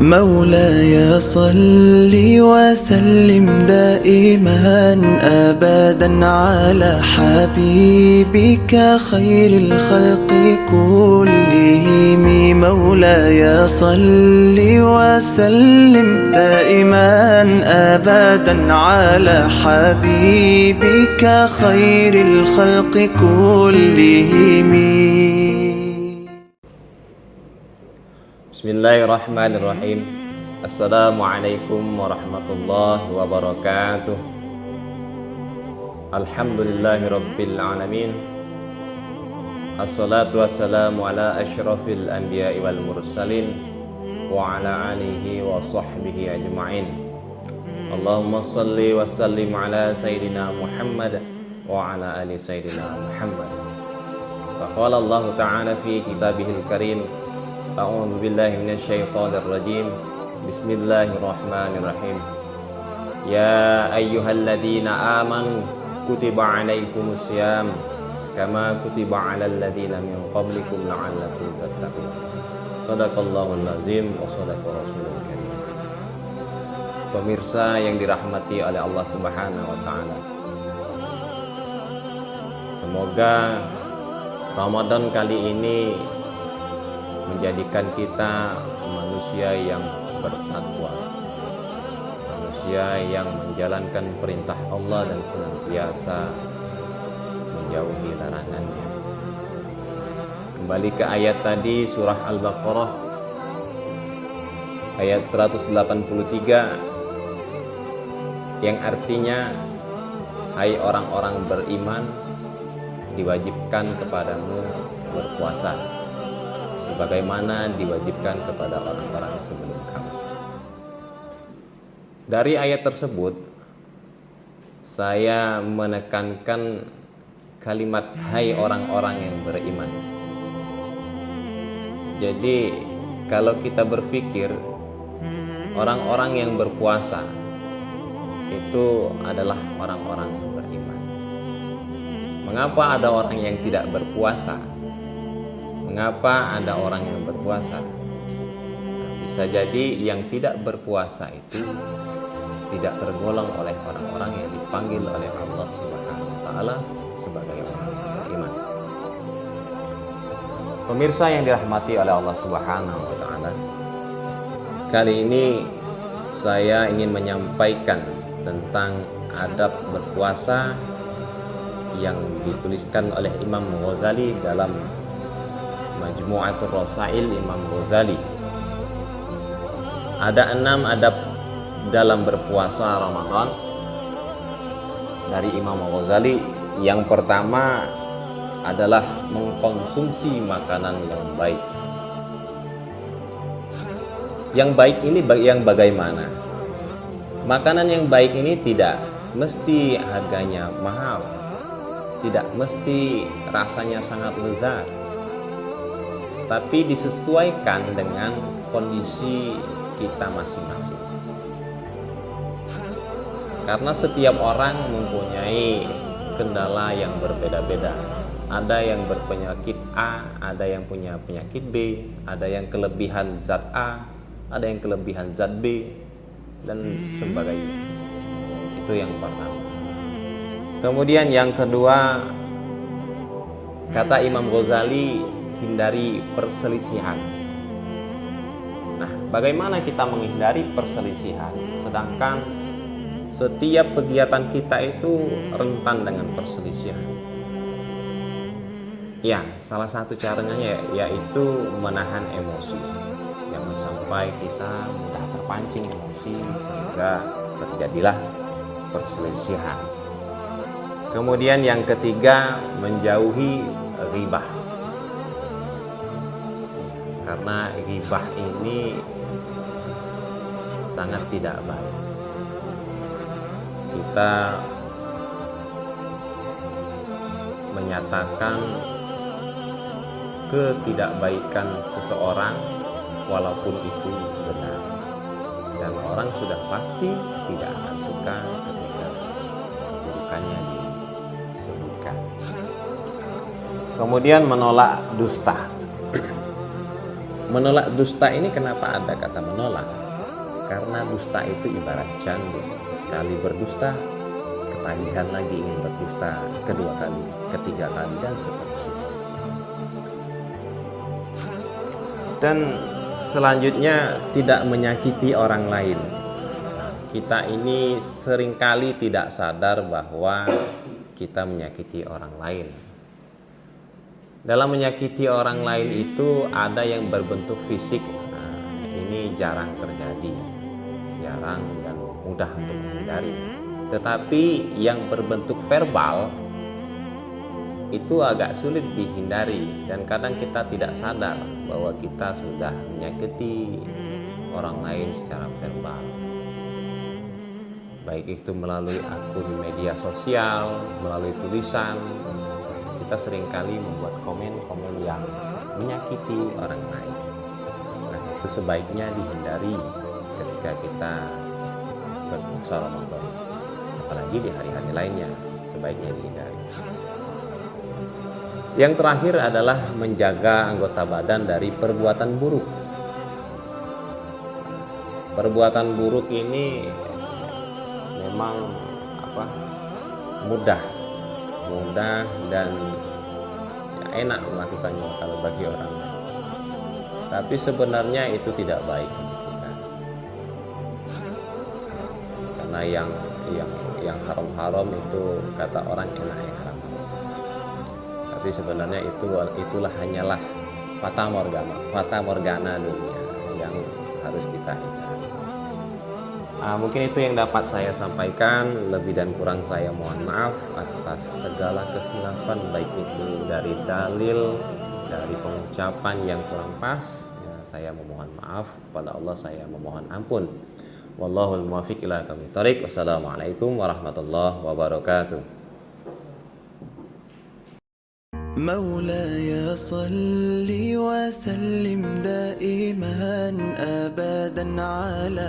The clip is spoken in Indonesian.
مولاي صل وسلم دائما أبدا على حبيبك خير الخلق كلهم. مولاي صل وسلم دائما أبدا على حبيبك خير الخلق كلهم. Bismillahirrahmanirrahim. Assalamualaikum warahmatullahi wabarakatuh. Alhamdulillahirabbil alamin. Assalatu wassalamu ala asyrafil anbiya'i wal mursalin wa ala alihi wa sahbihi ajma'in. Allahumma salli wa sallim ala sayyidina Muhammad wa ala ali sayyidina Muhammad. Wa qala Allah ta'ala fi kitabihil karim, A'udzu billahi minasyaitonir rajim. Bismillahirrahmanirrahim. Ya ayyuhalladzina amanu kutiba 'alaikumus syiyam kama kutiba 'alal ladzina min qablikum la'allakum tattaqun. Shadaqallahul azim wa shadaqa rasulul karim. Pemirsa yang dirahmati oleh Allah Subhanahu wa taala. Semoga Ramadan kali ini menjadikan kita manusia yang bertakwa, manusia yang menjalankan perintah Allah dan senantiasa menjauhi larangannya. Kembali ke ayat tadi, surah Al-Baqarah ayat 183 yang artinya, hai orang-orang beriman, diwajibkan kepadamu berpuasa sebagaimana diwajibkan kepada orang-orang sebelum kamu. Dari ayat tersebut saya menekankan kalimat hai orang-orang yang beriman. Jadi kalau kita berpikir orang-orang yang berpuasa itu adalah orang-orang yang beriman. Mengapa ada orang yang tidak berpuasa? Mengapa ada orang yang berpuasa? Bisa jadi yang tidak berpuasa itu tidak tergolong oleh orang-orang yang dipanggil oleh Allah Subhanahu wa taala sebagai orang yang beriman. Pemirsa yang dirahmati oleh Allah Subhanahu wa taala, kali ini saya ingin menyampaikan tentang adab berpuasa yang dituliskan oleh Imam Ghazali dalam Majmu'atul Rasail Imam Ghazali. Ada 6 adab dalam berpuasa Ramadan dari Imam Ghazali. Yang pertama adalah mengkonsumsi makanan yang baik. Yang baik ini yang bagaimana? Makanan yang baik ini tidak mesti harganya mahal, tidak mesti rasanya sangat lezat, tapi disesuaikan dengan kondisi kita masing-masing. Karena setiap orang mempunyai kendala yang berbeda-beda. Ada yang berpenyakit A, ada yang punya penyakit B, ada yang kelebihan zat A, ada yang kelebihan zat B, dan sebagainya. Itu yang pertama. Kemudian yang kedua, kata Imam Ghazali, hindari perselisihan. Nah, bagaimana kita menghindari perselisihan? Sedangkan setiap kegiatan kita itu rentan dengan perselisihan. Ya, salah satu caranya yaitu menahan emosi. Jangan sampai kita mudah terpancing emosi sehingga terjadilah perselisihan. Kemudian yang ketiga, menjauhi ghibah. Karena ghibah ini sangat tidak baik. Kita menyatakan ketidakbaikan seseorang walaupun itu benar, dan orang sudah pasti tidak akan suka ketika keburukannya disebutkan. Kemudian menolak dusta. Menolak dusta ini kenapa ada kata menolak? Karena dusta itu ibarat candu. Sekali berdusta, ketagihan lagi ingin berdusta, kedua kali, ketiga kali, dan seterusnya. Dan selanjutnya, tidak menyakiti orang lain. Kita ini seringkali tidak sadar bahwa kita menyakiti orang lain. Dalam menyakiti orang lain itu ada yang berbentuk fisik. Nah, ini jarang terjadi, jarang dan mudah untuk menghindari. Tetapi yang berbentuk verbal itu agak sulit dihindari, dan kadang kita tidak sadar bahwa kita sudah menyakiti orang lain secara verbal. Baik itu melalui akun media sosial, melalui tulisan, kita seringkali membuat komen-komen yang menyakiti orang lain. Nah, itu sebaiknya dihindari ketika kita berpuasa Ramadan. Apalagi di hari-hari lainnya, sebaiknya dihindari. Yang terakhir adalah menjaga anggota badan dari perbuatan buruk. Perbuatan buruk ini memang mudah dan enak melakukannya kalau bagi orang lain. Tapi sebenarnya itu tidak baik untuk kita. Karena yang haram-haram itu kata orang enak yang haram. Tapi sebenarnya itulah hanyalah fata morgana dunia yang harus kita hindari. Mungkin itu yang dapat saya sampaikan. Lebih dan kurang saya mohon maaf atas segala kekhilafan, baik itu dari dalil, dari pengucapan yang kurang pas. Ya, saya memohon maaf kepada Allah, saya memohon ampun. Wallahul muwaffiq ila aqwamit thoriq. Wassalamualaikum warahmatullahi wabarakatuh. مولاي صل وسلم دائما أبدا على